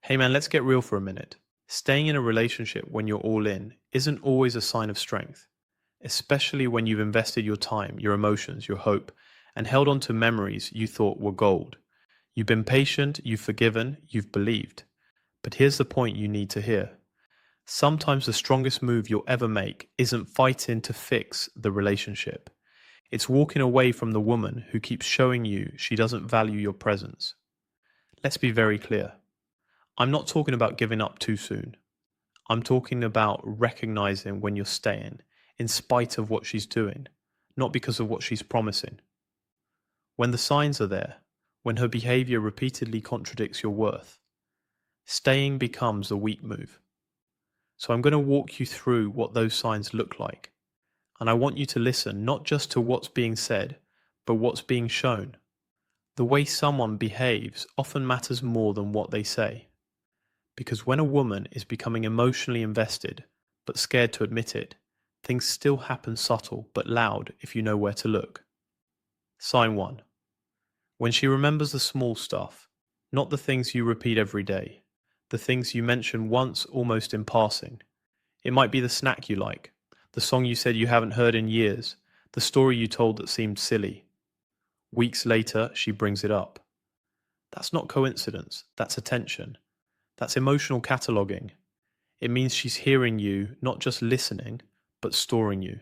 Hey man, let's get real for a minute. Staying in a relationship when you're all in isn't always a sign of strength, especially when you've invested your time, your emotions, your hope, and held on to memories you thought were gold. You've been patient, you've forgiven, you've believed. But here's the point you need to hear. Sometimes the strongest move you'll ever make isn't fighting to fix the relationship. It's walking away from the woman who keeps showing you she doesn't value your presence. Let's be very clear. I'm not talking about giving up too soon. I'm talking about recognizing when you're staying, in spite of what she's doing, not because of what she's promising. When the signs are there, when her behavior repeatedly contradicts your worth, staying becomes a weak move. So I'm going to walk you through what those signs look like. And I want you to listen not just to what's being said, but what's being shown. The way someone behaves often matters more than what they say. Because when a woman is becoming emotionally invested, but scared to admit it, things still happen subtle but loud if you know where to look. Sign 1. When she remembers the small stuff, not the things you repeat every day, the things you mention once almost in passing. It might be the snack you like, the song you said you haven't heard in years, the story you told that seemed silly. Weeks later, she brings it up. That's not coincidence, that's attention. That's emotional cataloging. It means she's hearing you, not just listening, but storing you.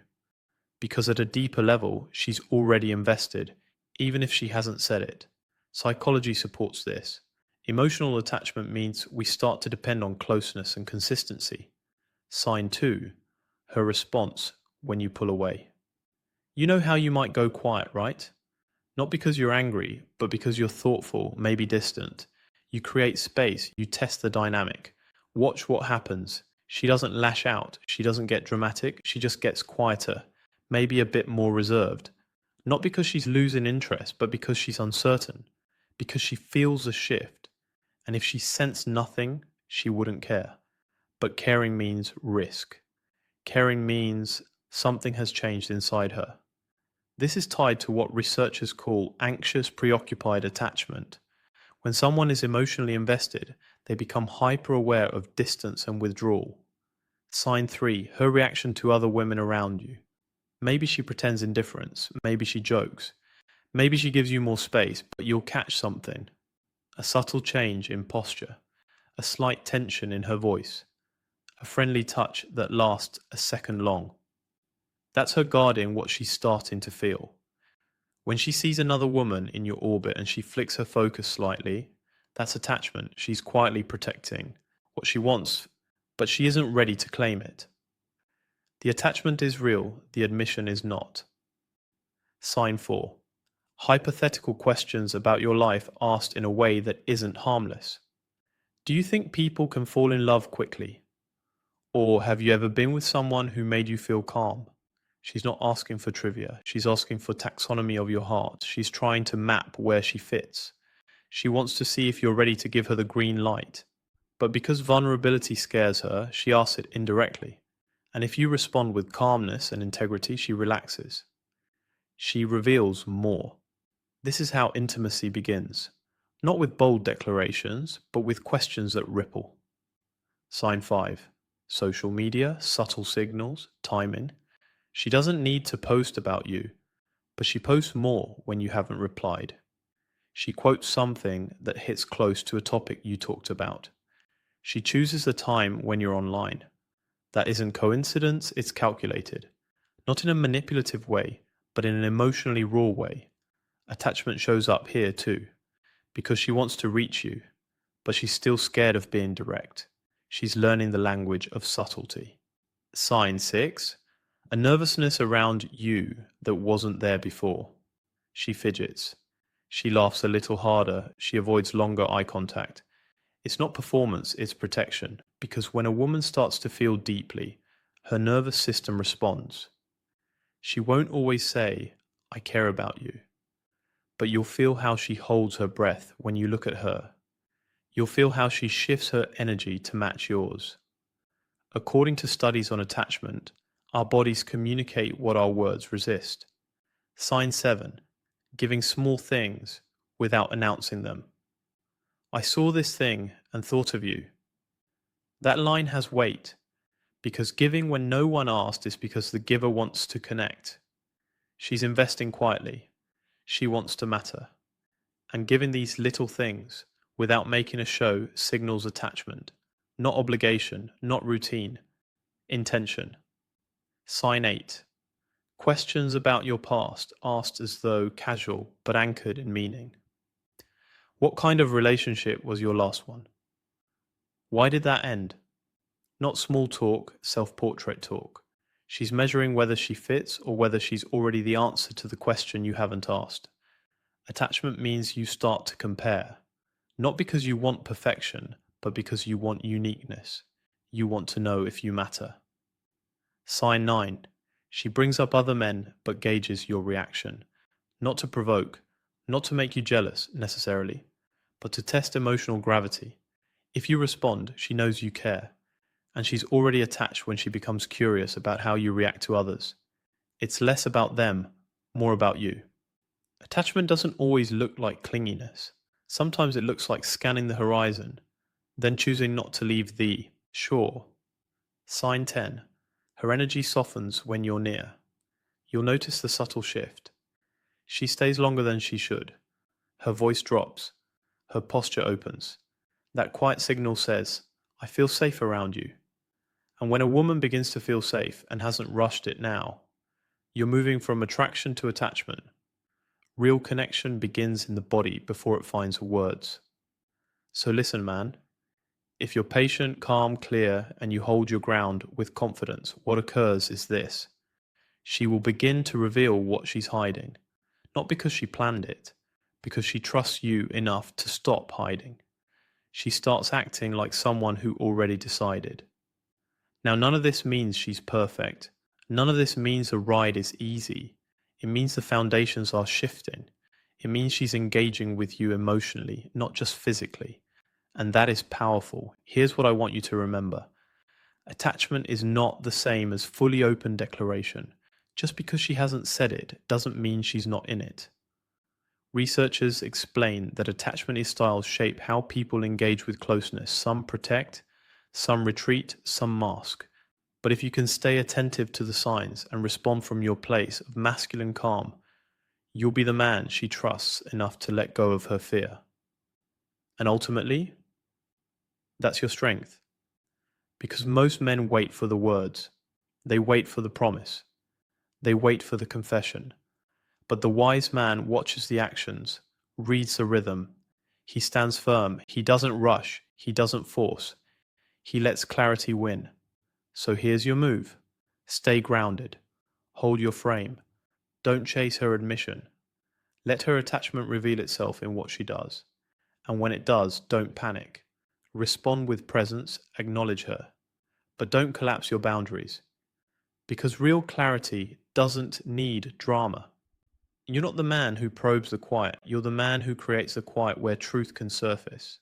Because at a deeper level, she's already invested, even if she hasn't said it. Psychology supports this. Emotional attachment means we start to depend on closeness and consistency. Sign 2, her response when you pull away. You know how you might go quiet, right? Not because you're angry, but because you're thoughtful, maybe distant. You create space, you test the dynamic. Watch what happens. She doesn't lash out, she doesn't get dramatic, she just gets quieter, maybe a bit more reserved. Not because she's losing interest, but because she's uncertain, because she feels a shift. And if she sensed nothing, she wouldn't care. But caring means risk. Caring means something has changed inside her. This is tied to what researchers call anxious preoccupied attachment. When someone is emotionally invested, they become hyper-aware of distance and withdrawal. Sign 3, her reaction to other women around you. Maybe she pretends indifference, maybe she jokes, maybe she gives you more space, but you'll catch something. A subtle change in posture, a slight tension in her voice, a friendly touch that lasts a second long. That's her guarding what she's starting to feel. When she sees another woman in your orbit and she flicks her focus slightly, that's attachment. She's quietly protecting what she wants, but she isn't ready to claim it. The attachment is real, the admission is not. Sign 4. Hypothetical questions about your life asked in a way that isn't harmless. Do you think people can fall in love quickly? Or have you ever been with someone who made you feel calm? She's not asking for trivia. She's asking for taxonomy of your heart. She's trying to map where she fits. She wants to see if you're ready to give her the green light. But because vulnerability scares her, she asks it indirectly. And if you respond with calmness and integrity, she relaxes. She reveals more. This is how intimacy begins. Not with bold declarations, but with questions that ripple. Sign 5. Social media, subtle signals, timing. She doesn't need to post about you, but she posts more when you haven't replied. She quotes something that hits close to a topic you talked about. She chooses the time when you're online. That isn't coincidence, it's calculated. Not in a manipulative way, but in an emotionally raw way. Attachment shows up here too, because she wants to reach you, but she's still scared of being direct. She's learning the language of subtlety. Sign 6. A nervousness around you that wasn't there before. She fidgets. She laughs a little harder. She avoids longer eye contact. It's not performance, it's protection. Because when a woman starts to feel deeply, her nervous system responds. She won't always say, "I care about you." But you'll feel how she holds her breath when you look at her. You'll feel how she shifts her energy to match yours. According to studies on attachment, our bodies communicate what our words resist. Sign 7. Giving small things without announcing them. I saw this thing and thought of you. That line has weight because giving when no one asked is because the giver wants to connect. She's investing quietly. She wants to matter. And giving these little things without making a show signals attachment, not obligation, not routine, intention. Sign 8. Questions about your past asked as though casual but anchored in meaning. What kind of relationship was your last one? Why did that end? Not small talk, self-portrait talk. She's measuring whether she fits or whether she's already the answer to the question you haven't asked. Attachment means you start to compare, not because you want perfection, but because you want uniqueness. You want to know if you matter. Sign 9. She brings up other men but gauges your reaction. Not to provoke, not to make you jealous necessarily, but to test emotional gravity. If you respond, she knows you care, and she's already attached when she becomes curious about how you react to others. It's less about them, more about you. Attachment doesn't always look like clinginess. Sometimes it looks like scanning the horizon, then choosing not to leave the shore. Sign 10. Her energy softens when you're near. You'll notice the subtle shift. She stays longer than she should. Her voice drops. Her posture opens. That quiet signal says, I feel safe around you. And when a woman begins to feel safe and hasn't rushed it now, you're moving from attraction to attachment. Real connection begins in the body before it finds words. So listen, man. If you're patient, calm, clear, and you hold your ground with confidence, what occurs is this. She will begin to reveal what she's hiding, not because she planned it, because she trusts you enough to stop hiding. She starts acting like someone who already decided. Now, none of this means she's perfect. None of this means the ride is easy. It means the foundations are shifting. It means she's engaging with you emotionally, not just physically. And that is powerful. Here's what I want you to remember. Attachment is not the same as fully open declaration. Just because she hasn't said it doesn't mean she's not in it. Researchers explain that attachment styles shape how people engage with closeness. Some protect, some retreat, some mask. But if you can stay attentive to the signs and respond from your place of masculine calm, you'll be the man she trusts enough to let go of her fear. And ultimately, that's your strength. Because most men wait for the words. They wait for the promise. They wait for the confession. But the wise man watches the actions, reads the rhythm. He stands firm. He doesn't rush. He doesn't force. He lets clarity win. So here's your move. Stay grounded. Hold your frame. Don't chase her admission. Let her attachment reveal itself in what she does. And when it does, don't panic. Respond with presence, acknowledge her. But don't collapse your boundaries. Because real clarity doesn't need drama. You're not the man who probes the quiet. You're the man who creates the quiet where truth can surface.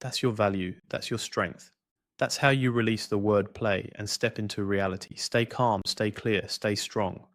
That's your value. That's your strength. That's how you release the word play and step into reality. Stay calm, stay clear, stay strong.